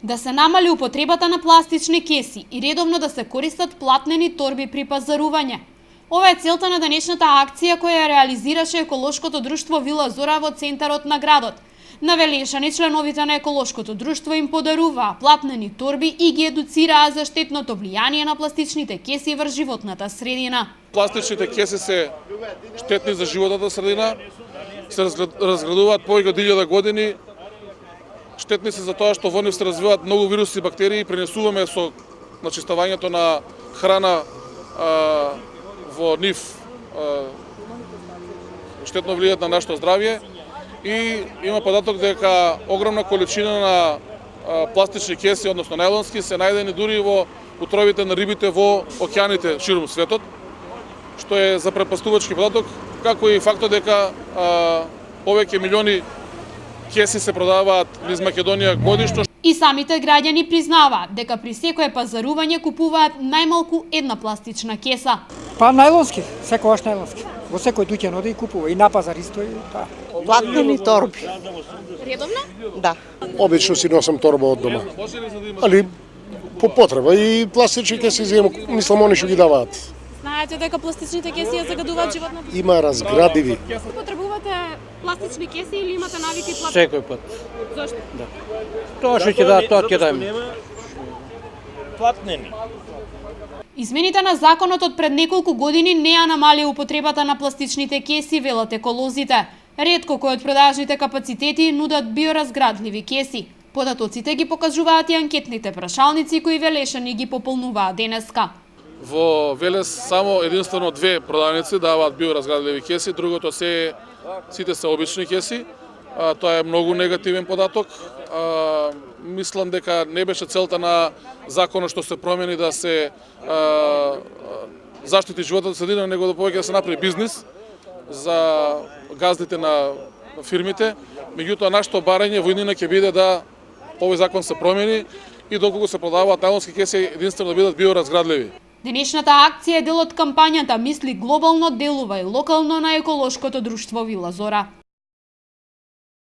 Да се намали употребата на пластични кеси и редовно да се користат платнени торби при пазарување. Ова е целта на денешната акција која ја реализираше еколошкото друштво Вила Зора во центарот на градот. На Велешани членовите на еколошкото друштво им подаруваа платнени торби и ги едуцираа за штетното влијание на пластичните кеси врз животната средина. Пластичните кеси се штетни за животната средина, се разградуваат повеќе од 1000 години. Штетни се за тоа што во нив се развиваат многу вируси и бактерии и пренесуваме со начистувањето на храна во нив штетно влијаат на нашето здравје и има податок дека огромна количина на пластични кеси, односно најлонски, се најдени дури во утробите на рибите во океаните ширум светот, што е запрепастувачки податок, како и фактот дека повеќе милиони кеси се продаваат низ Македонија годишно. И самите граѓани признаваат дека при секое пазарување купуваат најмалку една пластична кеса. Па најлонски, секогаш најлонски. Во секој дуќан оди и купува и на пазар исто и таа. Платнени торби. Редовно? Да. Обично си носам торба од дома. Али по потреба и пластични кеси земам, мислам они што ги даваат. Знаете дека пластичните кеси ја загадуваат животната? Има разградиви. Потребувате пластични кеси или имате навики платнени? Секој пат. Зошто? Да. Тоа што ќе дадат, тоа ќе дајме. Платнени. Измените на законот од пред неколку години не ја намалија употребата на пластичните кеси, велат еколозите. Ретко кои од продажните капацитети нудат биоразградливи кеси. Податоците ги покажуваат и анкетните прашалници кои Велешани ги пополнуваат денеска. Во Велес само единствено 2 продавници даваат биоразградливи кеси, другото сите се обични кеси. Тоа е многу негативен податок. Мислам дека не беше целта на законот што се промени да се заштити животната средина, него да повеќе да се направи бизнис за газдите на фирмите. Меѓутоа, нашето барање во иднина ќе биде да овој закон се промени и доколку се продаваат најлонски кеси, единствено да бидат биоразградливи. Денешната акција е дел од кампањата Мисли глобално, делувај локално на еколошкото друштво Вила Зора.